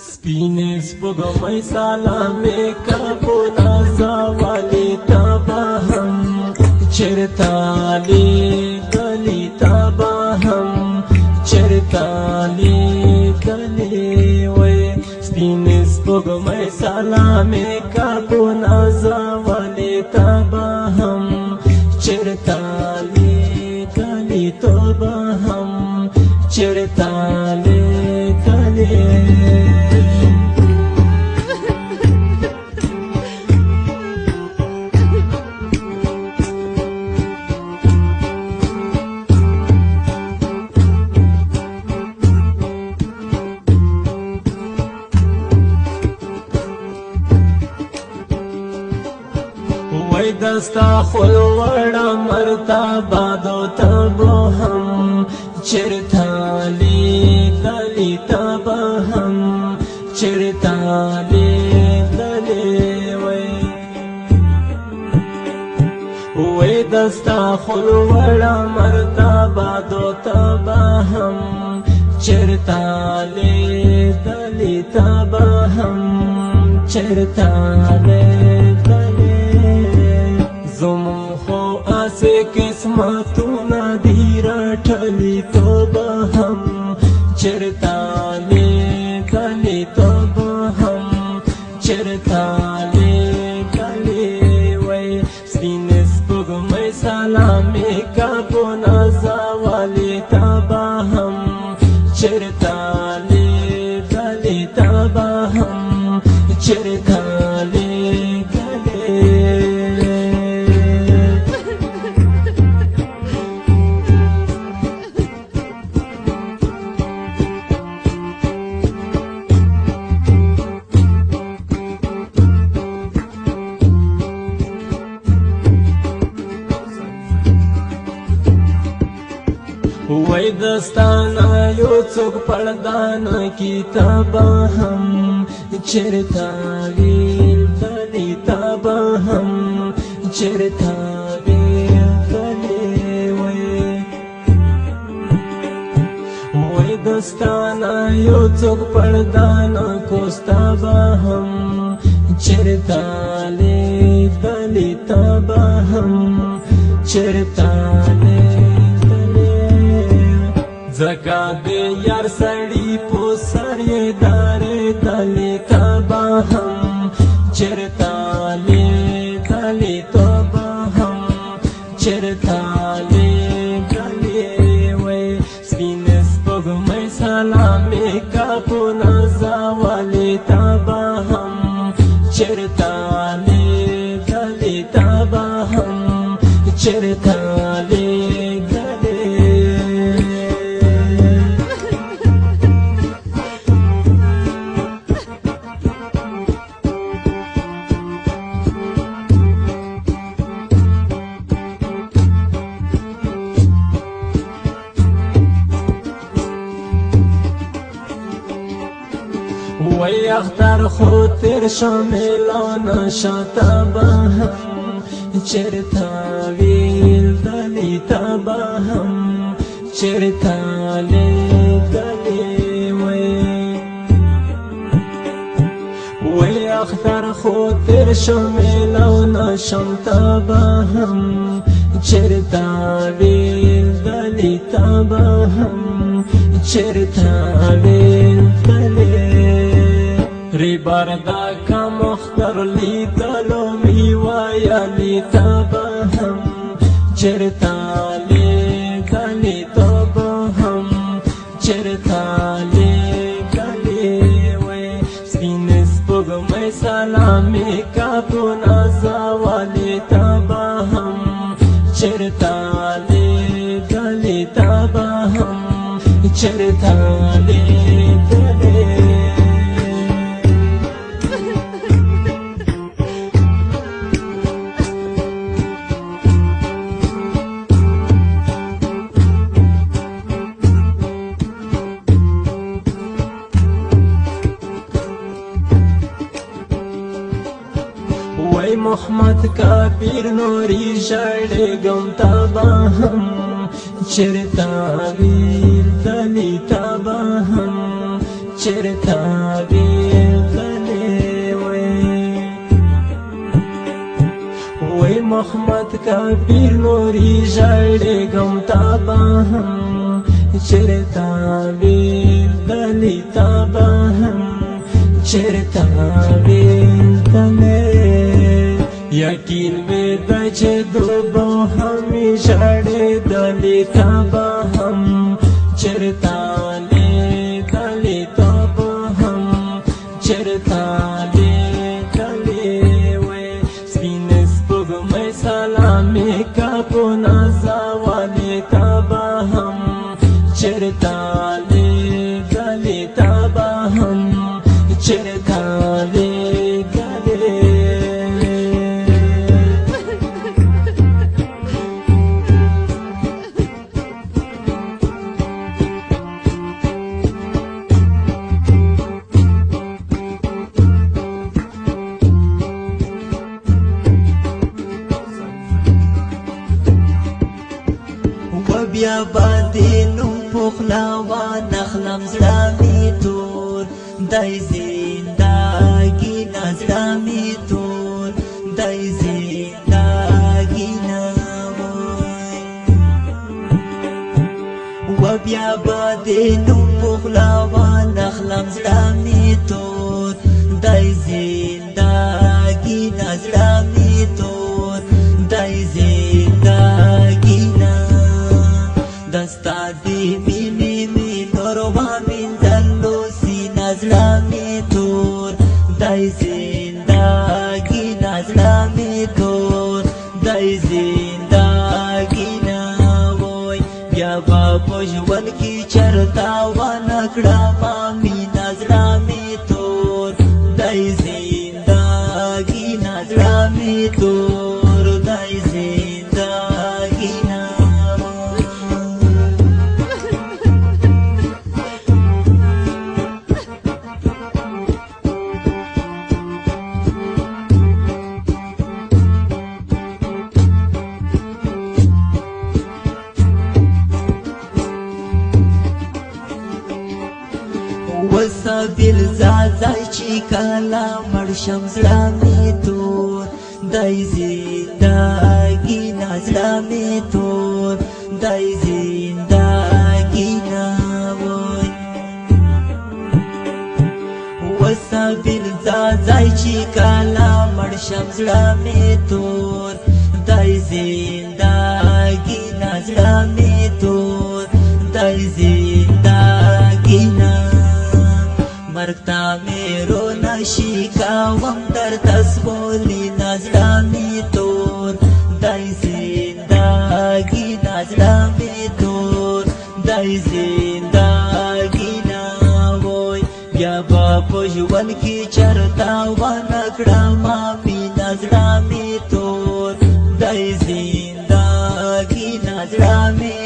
سپینې سپوږمۍ سلامې کابونه زوالې ته به هم چېرته لیدلې ته به هم چېرته لیدلې وای سپینې سپوږمۍ سلامې کابونه زوالې ته به هم چېرته لیدلې ته به هم چېرته لیدلې وای دستا خلوړه مرتبه دو تبو هم چېرته لیدلې ته به هم چېرته لیدلې وای دستا خلوړه مرتبه دو تبه هم چېرته لیدلې ته به هم چېرته لیدلې زمون خو اسې قسمتونه دي رټلې ته به هم چېرته لیدلې ته به هم چېرته لیدلې وای سپینې سپوږمۍ سلامې کابونه زوالې ته به هم چېرته لیدلې ته به هم چېرته وای دستانا یو څوک پردان کتاب هم چېرته لیدلې ته به هم چېرته لیدلې وای دستانا یو څوک پردان کوستا به هم چېرته لیدلې ته به هم چېرته زکا دے یار سڑی پو سری دارے دلی تبا ہم چرتا لے دلی تبا ہم چرتا لے دلی وے سپین سپوږمۍ سلامې کابونه زوالې تبا ہم چرتا لے دلی تبا ہم چرتا لے وای اختر خو تیر شاملانه شاته به هم چېرته لیدلې ته به هم چېرته لیدلې وای اختر خو تیر شاملانه شاته به هم چېرته لیدلې ته به هم چېرته لیدلې ری بردا کا مختر لیدلو می وایلی تا به هم چېرته لیدلې ته به هم چېرته لیدلې وای سپینې سپوږمۍ سلامې کابونه زوالې ته به هم چېرته لیدلې ته به هم چېرته لیدلې محمد کبیر نوری ژړېږم ته به هم چېرته لیدلې ته به هم چرتا بیغلی وی محمد کبیر نوری ژړېږم تا به هم چرتا بیغلی تا به هم چرتا بیغلی یقین مې ده چې دوبه همې ژړېدلې تا به هم چرتا لیدلې تا به هم چرتا لیدلې وې سپین سپوږمۍ سلامې کا په نازولې تا به هم چرتا لیدلې تا به هم چرتا لیدلې بیا باندې نوم پخلا وانخلم زړه مې تور دای زندګي نه زړه مې تور دای زندګي نه و بیا باندې نوم پخلا وانخلم زړه مې تور دای زندګي نه زړه مې تور دای زندګي نه دستا دی مینی می نوروا من دلو سی نزلا می تور دای زندگی نزلا می تور دای زندگی نوی بیا با پژون کی چرتا ونکړه مامی نزلا می تور دای زندگی نزلا می تور دای زندگی وسابیل زازای چی کالا مرشم زړه مې تور دای زندګي نه زړه مې تور دای زندګي نه وای وسابیل زازای چی کالا مرشم زړه مې تور دای زندګي نه زړه مې تور دای زندګي نه مرتا میرو نشی کاوم در تسبولی نزلامی تور دای زندگی نزلامی تور دای زندگی ناوی بیا با پژون کی چرتا ونکړه مامی نزلامی تور دای زندگی نزلامی